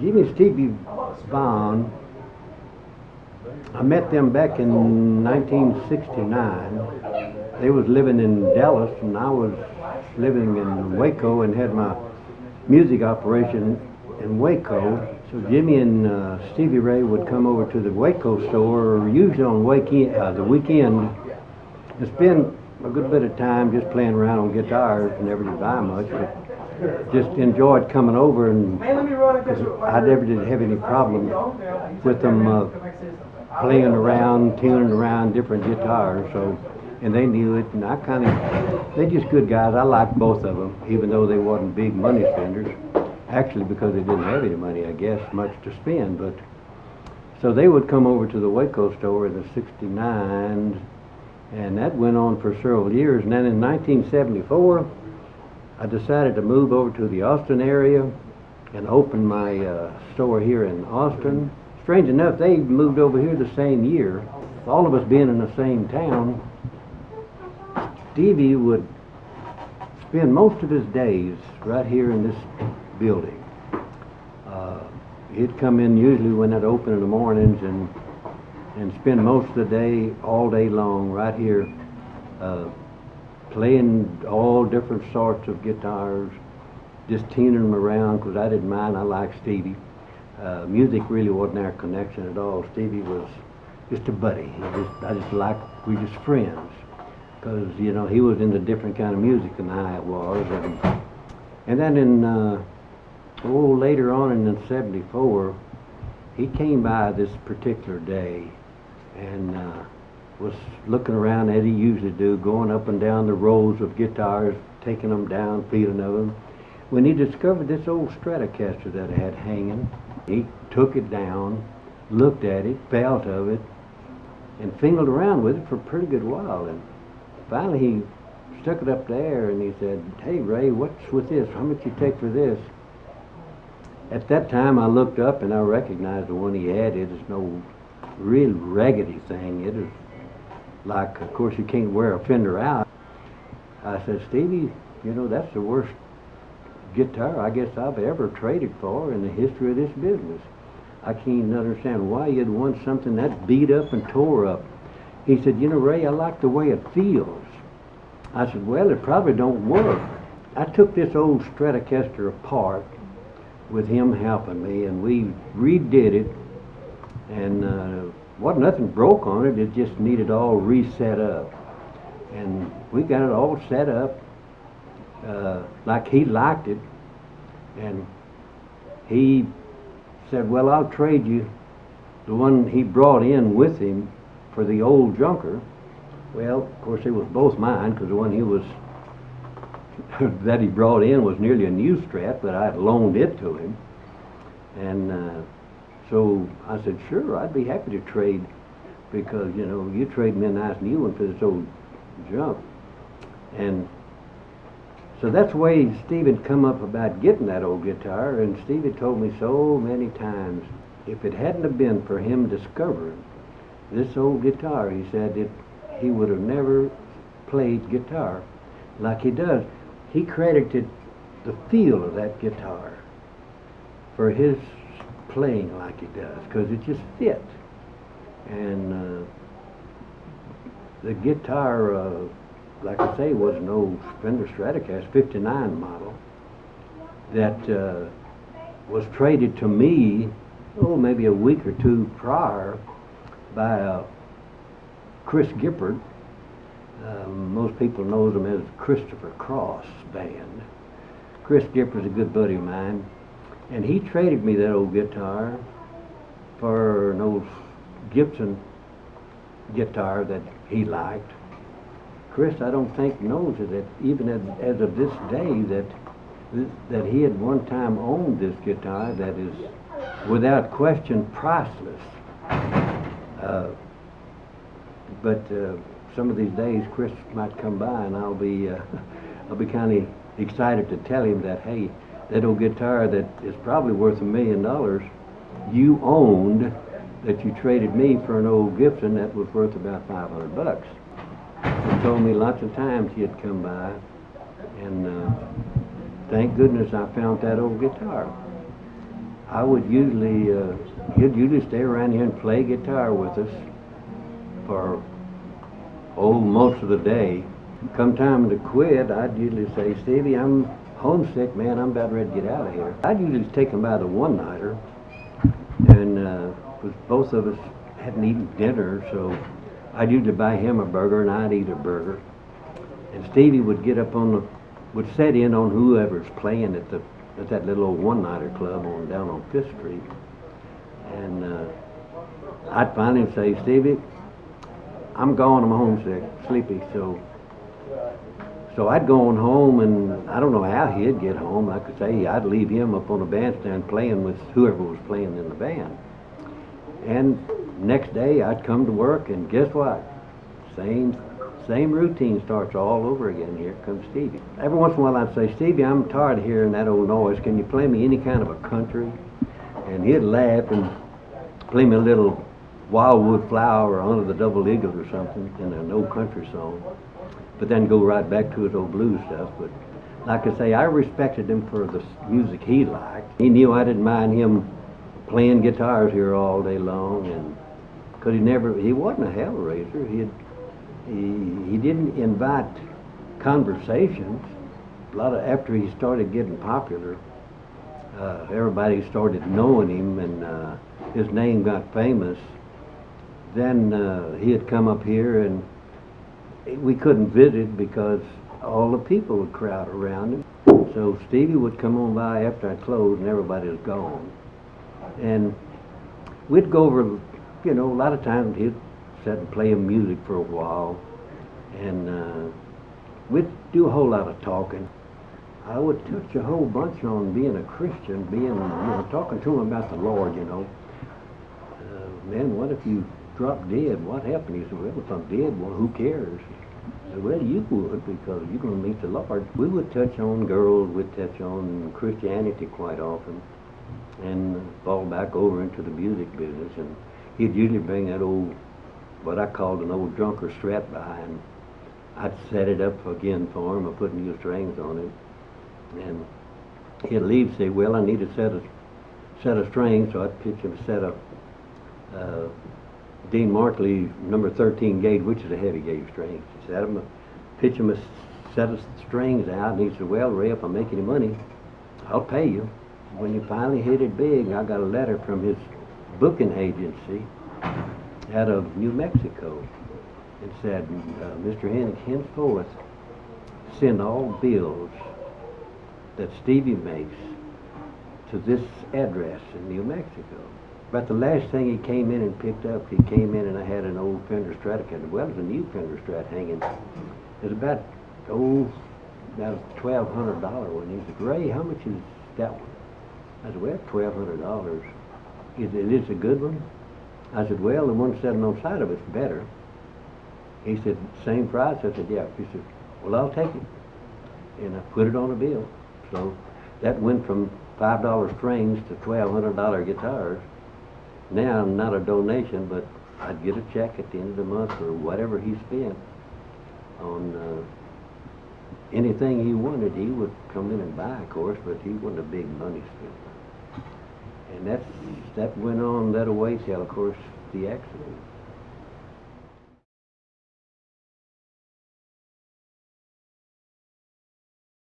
Jimmy and Stevie Vaughn, I met them back in 1969. They was living in Dallas and I was living in Waco and had my music operation in Waco. So Jimmy and Stevie Ray would come over to the Waco store, usually on the weekend, and spend a good bit of time just playing around on guitars. Never did buy much, but just enjoyed coming over, and 'cause I never did have any problem with them playing around, tuning around different guitars. So, and they knew it, and they just good guys. I liked both of them, even though they wasn't big money spenders. Actually, because they didn't have any money, I guess, much to spend. But so they would come over to the Waco store in the '69, and that went on for several years. And then in 1974, I decided to move over to the Austin area and open my store here in Austin. Strange enough, they moved over here the same year. All of us being in the same town, Stevie would spend most of his days right here in this building. He'd come in usually when it opened in the mornings and spend most of the day, all day long, right here, playing all different sorts of guitars, just tuning them around, because I didn't mind. I liked Stevie. Music really wasn't our connection at all. Stevie was just a buddy. We just friends, because he was into different kind of music than I was, and then later on in '74, he came by this particular day and was looking around as he usually do, going up and down the rows of guitars, taking them down, feeling of them. When he discovered this old Stratocaster that I had hanging, he took it down, looked at it, felt of it, and fingered around with it for a pretty good while. And finally he stuck it up there and he said, "Hey Ray, what's with this? How much you take for this?" At that time I looked up and I recognized the one he had. It is no real raggedy thing. It is like, of course you can't wear a fender out. I said, "Stevie, that's the worst guitar I guess I've ever traded for in the history of this business. I can't understand why you'd want something that's beat up and tore up." He said, "Ray, I like the way it feels." I said, "Well, it probably don't work." I took this old Stratocaster apart with him helping me, and we redid it, and wasn't nothing broke on it. It just needed all reset up, and we got it all set up like he liked it. And he said, "Well, I'll trade you the one he brought in with him for the old junker." Well, of course, it was both mine, because the one he was that he brought in was nearly a new Strat, but I had loaned it to him. And so I said, "Sure, I'd be happy to trade, because you trade me a nice new one for this old junk." And so that's the way Steve had come up about getting that old guitar. And Steve had told me so many times, if it hadn't have been for him discovering this old guitar, he said, he would have never played guitar like he does. He credited the feel of that guitar for his playing like he does, because it just fit. And the guitar, like I say, was an old Fender Stratocaster 59 model that was traded to me, maybe a week or two prior, by Chris Gippard. Most people knows him as Christopher Cross Band. Chris Gippard's a good buddy of mine, and he traded me that old guitar for an old Gibson guitar that he liked. Chris, I don't think, knows that even as of this day that he had one time owned this guitar that is without question priceless. But some of these days Chris might come by and I'll be kind of excited to tell him that, hey, that old guitar that is probably worth $1 million you owned, that you traded me for an old Gibson that was worth about $500. He told me lots of times he had come by, and thank goodness I found that old guitar. I would usually, he'd usually stay around here and play guitar with us for, most of the day. Come time to quit, I'd usually say, Stevie, I'm homesick, man, I'm about ready to get out of here. I'd usually take him by the one-nighter, and 'cause both of us hadn't eaten dinner, so I'd usually buy him a burger and I'd eat a burger. And Stevie would get up would set in on whoever's playing at that little old one-nighter club down on Fifth Street. And I'd finally say, Stevie, I'm gone, I'm homesick, sleepy, so I'd go on home, and I don't know how he'd get home. Like I say, I'd leave him up on the bandstand playing with whoever was playing in the band. And next day I'd come to work, and guess what? Same routine starts all over again. Here comes Stevie. Every once in a while I'd say, Stevie, I'm tired of hearing that old noise. Can you play me any kind of a country? And he'd laugh and play me a little Wildwood Flower or Under the Double Eagle or something in an old country song. But then go right back to his old blues stuff. But like I say, I respected him for the music he liked. He knew I didn't mind him playing guitars here all day long, and because he wasn't a hell raiser. He didn't invite conversations. After he started getting popular, everybody started knowing him, and his name got famous. Then he had come up here, and we couldn't visit because all the people would crowd around him. So Stevie would come on by after I closed, and everybody was gone. And we'd go over, a lot of times he'd sit and play him music for a while, and we'd do a whole lot of talking. I would touch a whole bunch on being a Christian, talking to him about the Lord, man, what if you drop dead? What happened? He said, well, if I'm dead, well, who cares? I said, well, you would, because you're going to meet the Lord. We would touch on girls, we'd touch on Christianity quite often, and fall back over into the music business. And he'd usually bring that old, what I called an old drunker Strat by, and I'd set it up again for him. I put new strings on it, and he'd leave and say, well, I need a set of strings, so I'd pitch him a set of Dean Markley number 13 gauge, which is a heavy gauge string. He said, pitch him a set of strings out, and he said, well, Ray, if I make any money, I'll pay you. When you finally hit it big, I got a letter from his booking agency out of New Mexico. It said, Mr. Hennig, henceforth, send all bills that Stevie makes to this address in New Mexico. But the last thing he came in and picked up, he came in and I had an old Fender Stratocaster. Well, it was a new Fender Strat hanging. It was about $1,200 one. He said, Ray, how much is that one? I said, well, $1,200. He said, is it a good one? I said, well, the one sitting on the side of it's better. He said, same price? I said, yeah. He said, well, I'll take it. And I put it on a bill. So that went from $5 strings to $1,200 guitars. Now, not a donation, but I'd get a check at the end of the month for whatever he spent on anything he wanted. He would come in and buy, of course, but he wasn't a big money spender. And that went on that way till, of course, the accident.